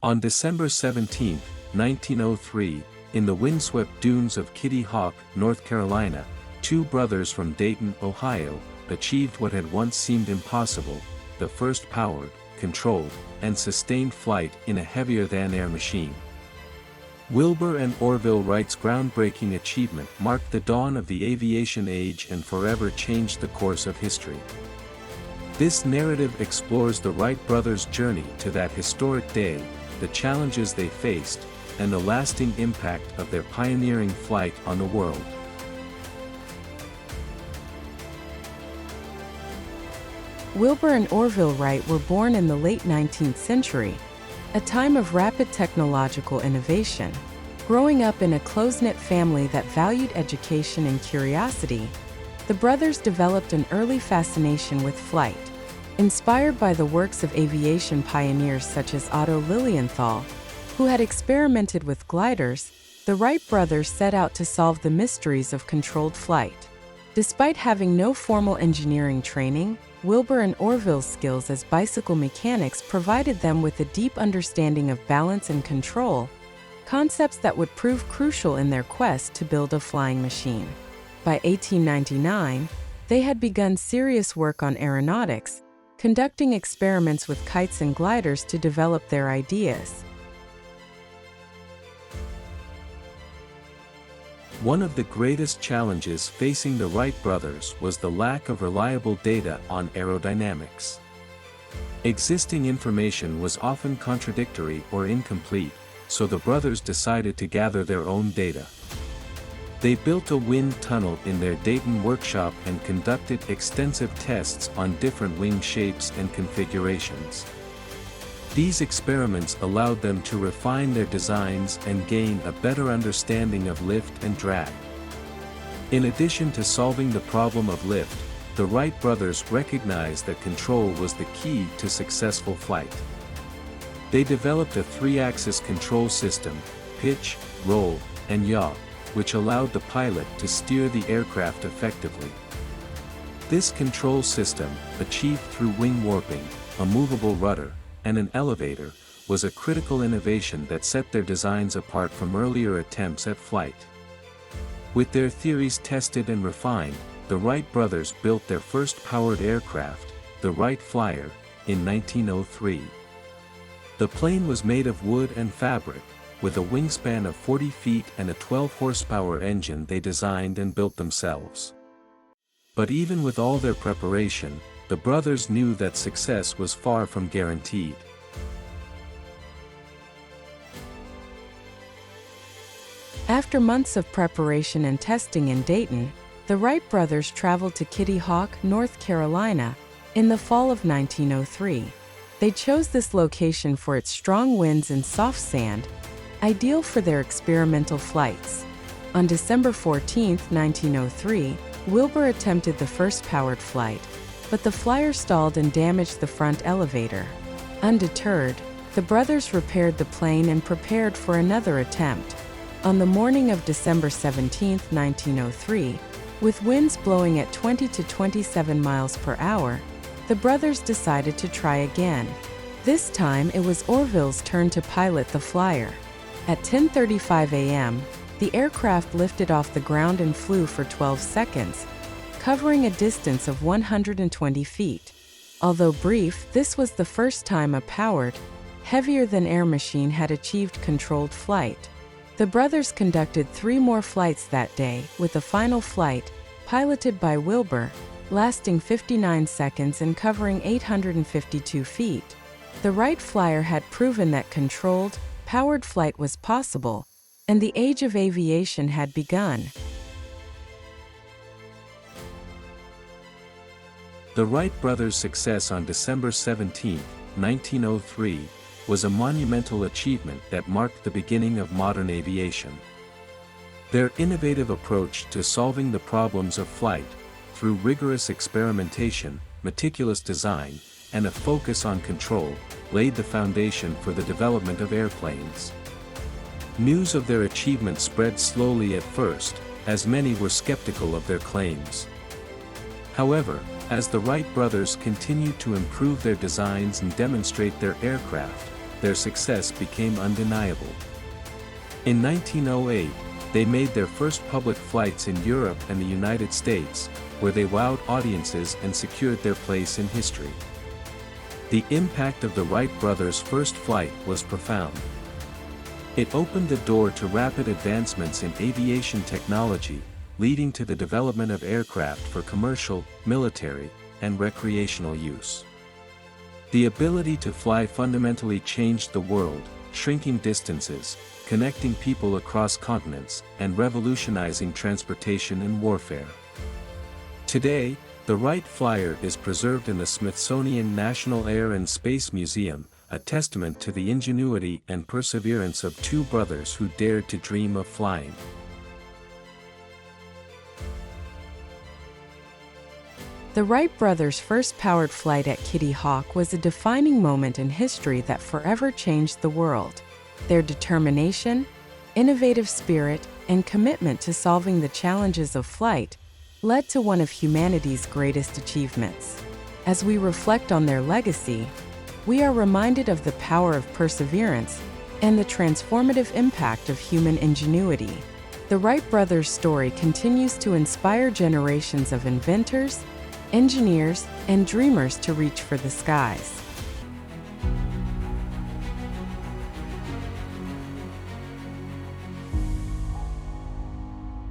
On December 17, 1903, in the windswept dunes of Kitty Hawk, North Carolina, two brothers from Dayton, Ohio, achieved what had once seemed impossible: the first powered, controlled, and sustained flight in a heavier-than-air machine. Wilbur and Orville Wright's groundbreaking achievement marked the dawn of the aviation age and forever changed the course of history. This narrative explores the Wright brothers' journey to that historic day, the challenges they faced, and the lasting impact of their pioneering flight on the world. Wilbur and Orville Wright were born in the late 19th century, a time of rapid technological innovation. Growing up in a close-knit family that valued education and curiosity, the brothers developed an early fascination with flight. Inspired by the works of aviation pioneers such as Otto Lilienthal, who had experimented with gliders, the Wright brothers set out to solve the mysteries of controlled flight. Despite having no formal engineering training, Wilbur and Orville's skills as bicycle mechanics provided them with a deep understanding of balance and control, concepts that would prove crucial in their quest to build a flying machine. By 1899, they had begun serious work on aeronautics, conducting experiments with kites and gliders to develop their ideas. One of the greatest challenges facing the Wright brothers was the lack of reliable data on aerodynamics. Existing information was often contradictory or incomplete, so the brothers decided to gather their own data. They built a wind tunnel in their Dayton workshop and conducted extensive tests on different wing shapes and configurations. These experiments allowed them to refine their designs and gain a better understanding of lift and drag. In addition to solving the problem of lift, the Wright brothers recognized that control was the key to successful flight. They developed a three-axis control system: pitch, roll, and yaw, which allowed the pilot to steer the aircraft effectively. This control system, achieved through wing warping, a movable rudder, and an elevator, was a critical innovation that set their designs apart from earlier attempts at flight. With their theories tested and refined, the Wright brothers built their first powered aircraft, the Wright Flyer, in 1903. The plane was made of wood and fabric, with a wingspan of 40 feet and a 12-horsepower engine they designed and built themselves. But even with all their preparation, the brothers knew that success was far from guaranteed. After months of preparation and testing in Dayton, the Wright brothers traveled to Kitty Hawk, North Carolina, in the fall of 1903. They chose this location for its strong winds and soft sand, ideal for their experimental flights. On December 14, 1903, Wilbur attempted the first powered flight, but the flyer stalled and damaged the front elevator. Undeterred, the brothers repaired the plane and prepared for another attempt. On the morning of December 17, 1903, with winds blowing at 20 to 27 miles per hour, the brothers decided to try again. This time it was Orville's turn to pilot the flyer. At 10:35 a.m., the aircraft lifted off the ground and flew for 12 seconds, covering a distance of 120 feet. Although brief, this was the first time a powered, heavier-than-air machine had achieved controlled flight. The brothers conducted 3 more flights that day, with a final flight, piloted by Wilbur, lasting 59 seconds and covering 852 feet. The Wright Flyer had proven that controlled, powered flight was possible, and the age of aviation had begun. The Wright brothers' success on December 17, 1903, was a monumental achievement that marked the beginning of modern aviation. Their innovative approach to solving the problems of flight, through rigorous experimentation, meticulous design, and a focus on control, laid the foundation for the development of airplanes. News of their achievement spread slowly at first, as many were skeptical of their claims. However, as the Wright brothers continued to improve their designs and demonstrate their aircraft, their success became undeniable. In 1908, they made their first public flights in Europe and the United States, where they wowed audiences and secured their place in history. The impact of the Wright brothers' first flight was profound. It opened the door to rapid advancements in aviation technology, leading to the development of aircraft for commercial, military, and recreational use. The ability to fly fundamentally changed the world, shrinking distances, connecting people across continents, and revolutionizing transportation and warfare. Today, the Wright Flyer is preserved in the Smithsonian National Air and Space Museum, a testament to the ingenuity and perseverance of two brothers who dared to dream of flying. The Wright brothers' first powered flight at Kitty Hawk was a defining moment in history that forever changed the world. Their determination, innovative spirit, and commitment to solving the challenges of flight led to one of humanity's greatest achievements. As we reflect on their legacy, we are reminded of the power of perseverance and the transformative impact of human ingenuity. The Wright brothers' story continues to inspire generations of inventors, engineers, and dreamers to reach for the skies.